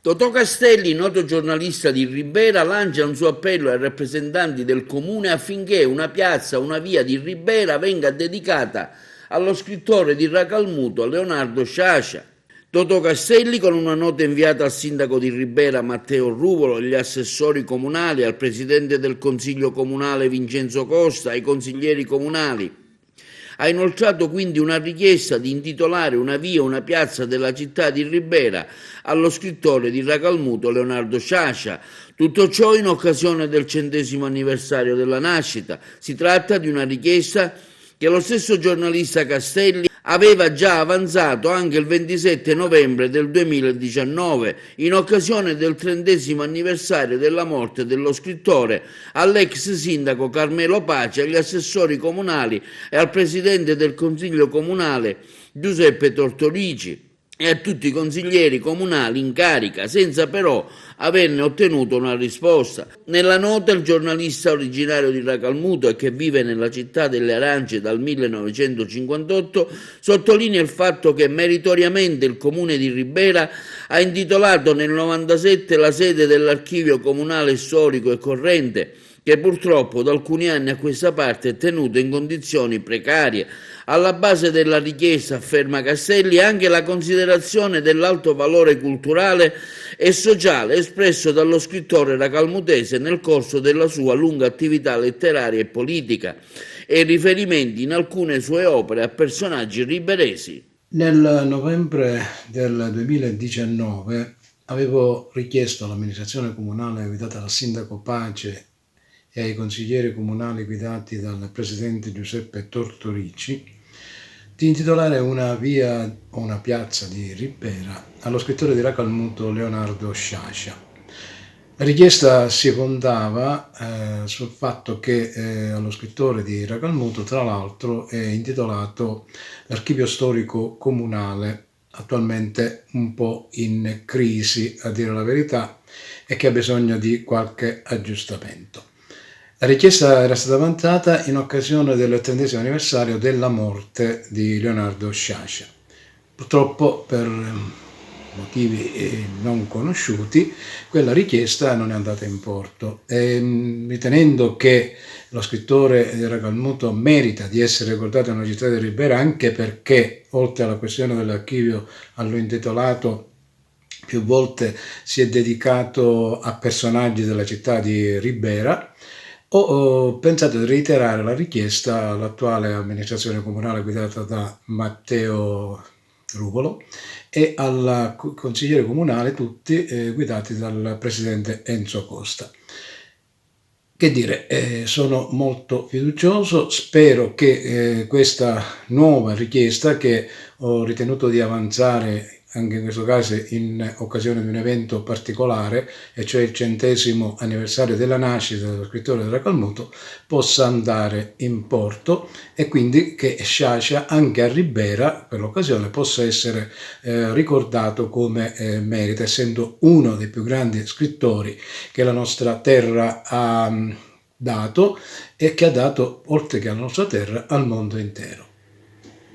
Totò Castelli, noto giornalista di Ribera, lancia un suo appello ai rappresentanti del comune affinché una piazza, una via di Ribera venga dedicata allo scrittore di Racalmuto Leonardo Sciascia. Totò Castelli, con una nota inviata al sindaco di Ribera Matteo Ruvolo, agli assessori comunali, al presidente del consiglio comunale Vincenzo Costa, ai consiglieri comunali, ha inoltrato quindi una richiesta di intitolare una via, una piazza della città di Ribera allo scrittore di Racalmuto Leonardo Sciascia. Tutto ciò in occasione del 100° anniversario della nascita. Si tratta di una richiesta che lo stesso giornalista Castelli aveva già avanzato anche il 27 novembre del 2019, in occasione del 30° anniversario della morte dello scrittore, all'ex sindaco Carmelo Pace, agli assessori comunali e al presidente del consiglio comunale Giuseppe Tortorici e a tutti i consiglieri comunali in carica, senza però averne ottenuto una risposta. Nella nota il giornalista originario di Racalmuto e che vive nella città delle Arance dal 1958 sottolinea il fatto che meritoriamente il comune di Ribera ha intitolato nel 1997 la sede dell'archivio comunale storico e corrente, che purtroppo da alcuni anni a questa parte è tenuto in condizioni precarie. Alla base della richiesta, afferma Castelli, anche la considerazione dell'alto valore culturale e sociale espresso dallo scrittore racalmutese nel corso della sua lunga attività letteraria e politica, e riferimenti in alcune sue opere a personaggi riberesi. Nel novembre del 2019 avevo richiesto all'amministrazione comunale guidata dal sindaco Pace e ai consiglieri comunali guidati dal presidente Giuseppe Tortorici di intitolare una via o una piazza di Ribera allo scrittore di Racalmuto Leonardo Sciascia. La richiesta si fondava sul fatto che allo scrittore di Racalmuto, tra l'altro, è intitolato l'archivio storico comunale, attualmente un po' in crisi, a dire la verità, e che ha bisogno di qualche aggiustamento. La richiesta era stata avanzata in occasione del 30° anniversario della morte di Leonardo Sciascia. Purtroppo, per motivi non conosciuti, quella richiesta non è andata in porto. Ritenendo che lo scrittore di Racalmuto merita di essere ricordato nella città di Ribera, anche perché, oltre alla questione dell'archivio a lui intitolato, più volte si è dedicato a personaggi della città di Ribera, ho pensato di reiterare la richiesta all'attuale amministrazione comunale guidata da Matteo Ruvolo e al consigliere comunale, tutti guidati dal presidente Enzo Costa. Che dire, sono molto fiducioso, spero che questa nuova richiesta, che ho ritenuto di avanzare anche in questo caso in occasione di un evento particolare, e cioè il 100° anniversario della nascita dello scrittore di Racalmuto, possa andare in porto, e quindi che Sciascia anche a Ribera per l'occasione possa essere ricordato come merita, essendo uno dei più grandi scrittori che la nostra terra ha dato, e che ha dato, oltre che alla nostra terra, al mondo intero.